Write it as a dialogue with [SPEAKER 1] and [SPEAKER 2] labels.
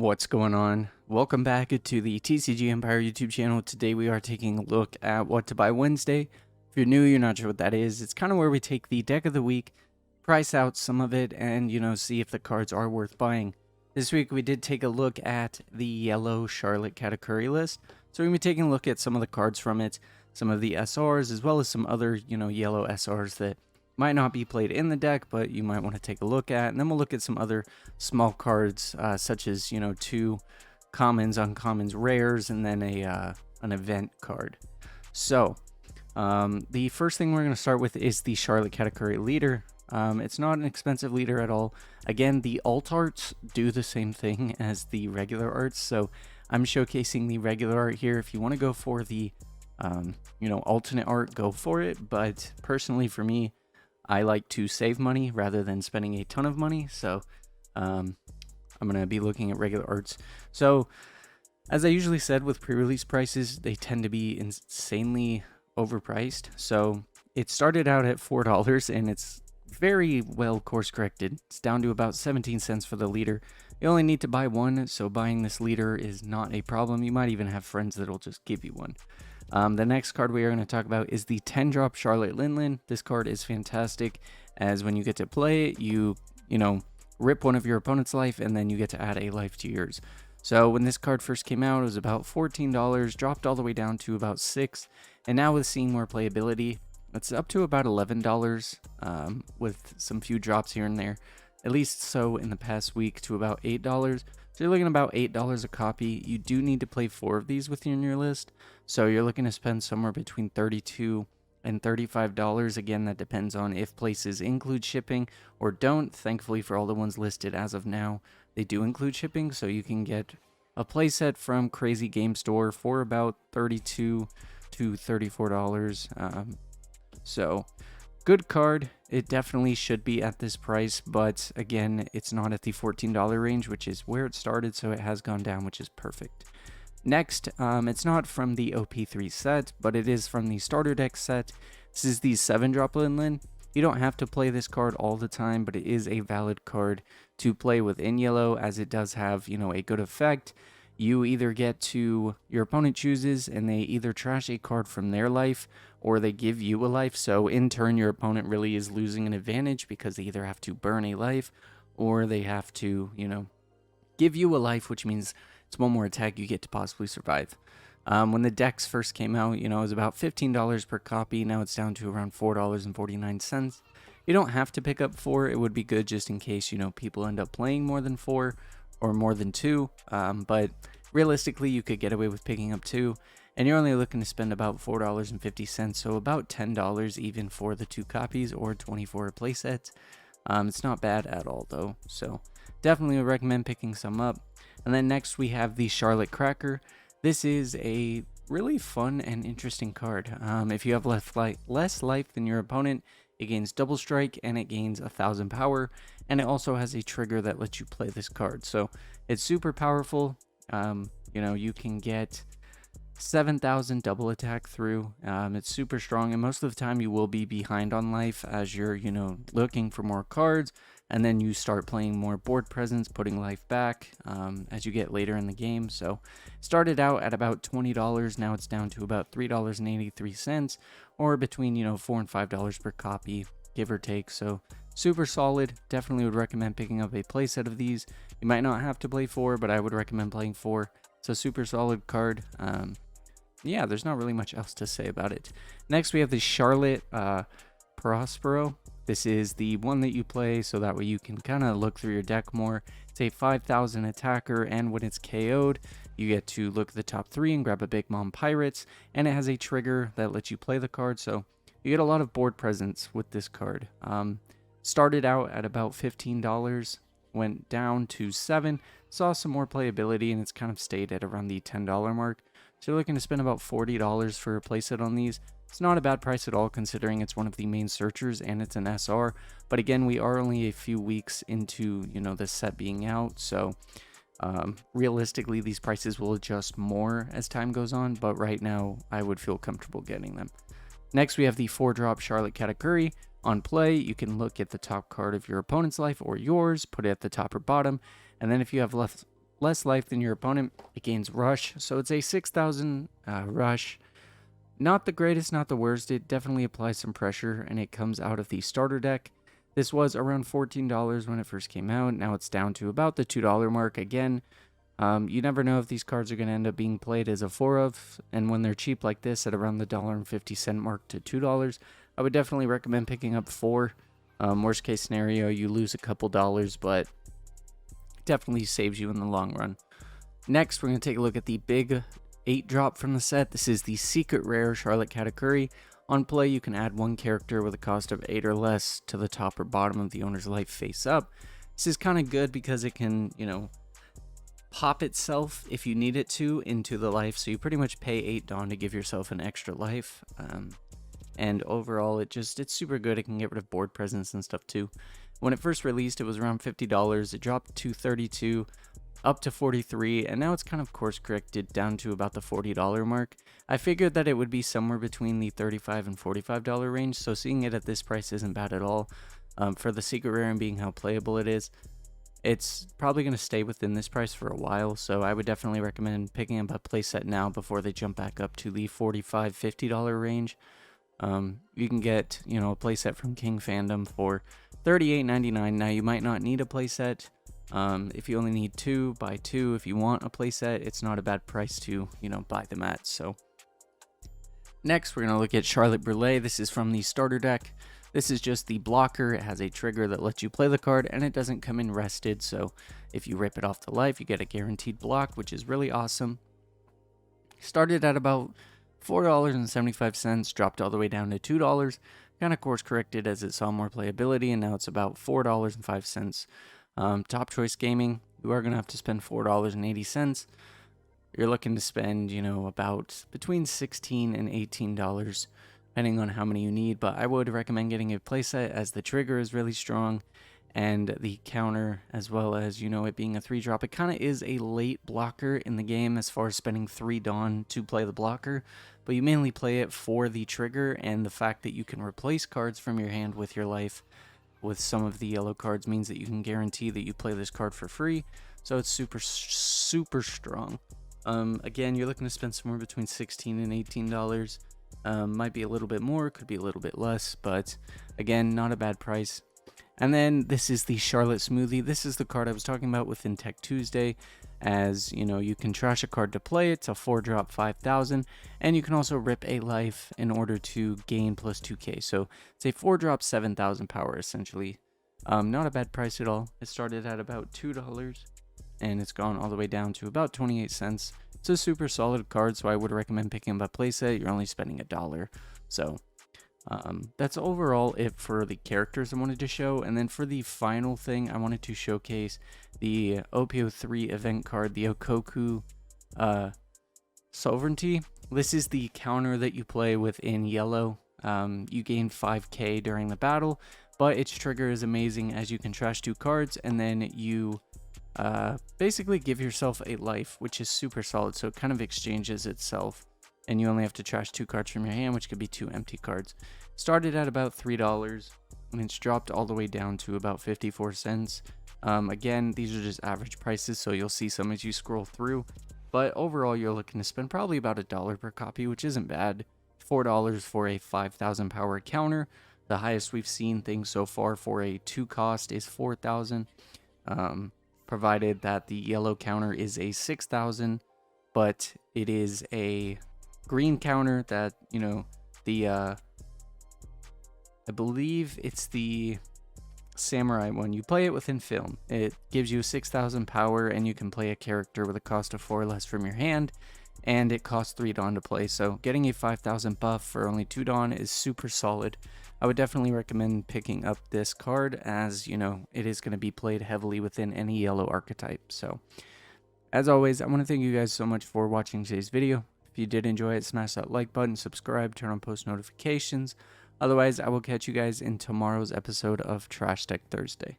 [SPEAKER 1] What's going on? Welcome back to the TCG Empire YouTube channel. Today we are taking a look at what to buy Wednesday. If you're new, you're not sure what that is. It's kind of where we take the deck of the week, price out some of it, and see if the cards are worth buying. This week we did take a look at the yellow Charlotte Katakuri list. So we're going to be taking a look at some of the cards from it, some of the SRs, as well as some other, yellow SRs that might not be played in the deck, but you might want to take a look at. And then we'll look at some other small cards, such as, two commons, uncommons, rares, and then an event card. So, the first thing we're going to start with is the Charlotte Katakuri leader. It's not an expensive leader at all. Again, the alt arts do the same thing as the regular arts, so I'm showcasing the regular art here. If you want to go for the, alternate art, go for it. But personally, for me, I like to save money rather than spending a ton of money, so I'm going to be looking at regular arts. So, as I usually said with pre-release prices, they tend to be insanely overpriced. So, it started out at $4, and it's very well course-corrected. It's down to about 17 cents for the leader. You only need to buy one, so buying this leader is not a problem. You might even have friends that'll just give you one. The next card we are going to talk about is the 10-drop Charlotte Linlin. This card is fantastic, as when you get to play it, you rip one of your opponent's life, and then you get to add a life to yours. So when this card first came out, it was about $14, dropped all the way down to about $6, and now with seeing more playability, it's up to about $11, with some few drops here and there. At least so in the past week, to about $8. So you're looking at about $8 a copy. You do need to play 4 of these within your list. So you're looking to spend somewhere between $32 and $35. Again, that depends on if places include shipping or don't. Thankfully, for all the ones listed as of now, they do include shipping. So you can get a playset from Crazy Game Store for about $32 to $34. So good card. It definitely should be at this price, but again, it's not at the $14 range, which is where it started, so it has gone down, which is perfect. Next, it's not from the OP3 set, but it is from the starter deck set. This is the 7-drop Linlin. You don't have to play this card all the time, but it is a valid card to play within yellow, as it does have, a good effect. You either get to, your opponent chooses, and they either trash a card from their life, or they give you a life. So in turn, your opponent really is losing an advantage, because they either have to burn a life, or they have to, give you a life, which means it's one more attack you get to possibly survive. When the decks first came out, it was about $15 per copy. Now it's down to around $4.49. You don't have to pick up 4. It would be good just in case, people end up playing more than 4 or more than 2. But realistically, you could get away with picking up 2. And you're only looking to spend about $4.50, so about $10 even for the 2 copies, or 24 a playset. It's not bad at all though, so definitely would recommend picking some up. And then next we have the Charlotte Cracker. This is a really fun and interesting card. If you have less life than your opponent, it gains double strike and it gains 1,000 power, and it also has a trigger that lets you play this card. So it's super powerful. You can get 7,000 double attack through. It's super strong, and most of the time you will be behind on life as you're looking for more cards, and then you start playing more board presence, putting life back as you get later in the game. So it started out at about $20. Now it's down to about $3.83, or between $4 and $5 per copy, give or take. So super solid. Definitely would recommend picking up a playset of these. You might not have to play 4, but I would recommend playing 4. It's a super solid card. Yeah, there's not really much else to say about it. Next, we have the Charlotte Prospero. This is the one that you play, so that way you can kind of look through your deck more. It's a 5,000 attacker, and when it's KO'd, you get to look at the top 3 and grab a Big Mom Pirates, and it has a trigger that lets you play the card, so you get a lot of board presence with this card. Started out at about $15, went down to $7, saw some more playability, and it's kind of stayed at around the $10 mark. So you're looking to spend about $40 for a playset on these. It's not a bad price at all, considering it's one of the main searchers and it's an SR. But again, we are only a few weeks into the set being out, so realistically these prices will adjust more as time goes on. But right now, I would feel comfortable getting them. Next, we have the 4-drop Charlotte Katakuri. On play, you can look at the top card of your opponent's life or yours, put it at the top or bottom, and then if you have less life than your opponent. It gains rush, so it's a 6,000 rush. Not the greatest, not the worst. It definitely applies some pressure, and it comes out of the starter deck. This was around $14 when it first came out. Now it's down to about the $2 mark again. You never know if these cards are going to end up being played as a 4 of, and when they're cheap like this at around the $1.50 mark to $2, I would definitely recommend picking up 4. Worst case scenario, you lose a couple dollars, but definitely saves you in the long run. Next, we're going to take a look at the big 8 drop from the set. This is the secret rare Charlotte Katakuri. On play, you can add 1 character with a cost of 8 or less to the top or bottom of the owner's life face up. This is kind of good because it can, pop itself if you need it to into the life. So you pretty much pay 8 Dawn to give yourself an extra life. And overall, it's super good. It can get rid of board presence and stuff too. When it first released, it was around $50. It dropped to $32. Up to $43, and now it's kind of course corrected down to about the $40 mark. I figured that it would be somewhere between the $35 and $45 range, so seeing it at this price isn't bad at all. For the secret rare and being how playable it is, it's probably going to stay within this price for a while, so I would definitely recommend picking up a playset now before they jump back up to the $45, $50 range. You can get, a playset from King Fandom for $38.99. Now, you might not need a playset. If you only need 2, buy 2. If you want a playset, it's not a bad price to, buy them at. So next, we're going to look at Charlotte Brûlée. This is from the starter deck. This is just the blocker. It has a trigger that lets you play the card, and it doesn't come in rested. So if you rip it off the life, you get a guaranteed block, which is really awesome. Started at about $4.75, dropped all the way down to $2. Kind of course corrected as it saw more playability, and now it's about $4.05. Top Choice Gaming, you are going to have to spend $4.80. You're looking to spend, about between $16 and $18, depending on how many you need. But I would recommend getting a playset as the trigger is really strong, and the counter, as well as, it being a 3-drop. It kind of is a late blocker in the game as far as spending 3 Dawn to play the blocker, but you mainly play it for the trigger, and the fact that you can replace cards from your hand with your life with some of the yellow cards means that you can guarantee that you play this card for free. So it's super strong. Again, you're looking to spend somewhere between $16 and $18. Might be a little bit more, could be a little bit less, but again, not a bad price. And then this is the Charlotte Smoothie. This is the card I was talking about within Tech Tuesday. As you can trash a card to play. It's a 4-drop 5,000, and you can also rip a life in order to gain plus 2k. So it's a 4-drop 7,000 power essentially. Not a bad price at all. It started at about $2, and it's gone all the way down to about 28 cents. It's a super solid card, so I would recommend picking up a playset. You're only spending $1, so that's overall it for the characters I wanted to show. And then for the final thing, I wanted to showcase the OP03 event card, the Okoku Sovereignty. This is the counter that you play within yellow. You gain 5k during the battle, but its trigger is amazing as you can trash 2 cards, and then you basically give yourself a life, which is super solid. So it kind of exchanges itself, and you only have to trash 2 cards from your hand, which could be 2 empty cards. Started at about $3, and it's dropped all the way down to about 54 cents. Again, these are just average prices, so you'll see some as you scroll through. But overall, you're looking to spend probably about $1 per copy, which isn't bad. $4 for a 5,000 power counter. The highest we've seen things so far for a 2 cost is 4,000. Provided that the yellow counter is a 6,000, but it is a green counter that, I believe it's the Samurai one. You play it within film. It gives you 6,000 power, and you can play a character with a cost of 4 less from your hand, and it costs 3 Dawn to play. So getting a 5,000 buff for only 2 Dawn is super solid. I would definitely recommend picking up this card, as it is going to be played heavily within any yellow archetype. So as always, I want to thank you guys so much for watching today's video. If you did enjoy it, smash that like button, subscribe, turn on post notifications. Otherwise, I will catch you guys in tomorrow's episode of Trash Deck Thursday.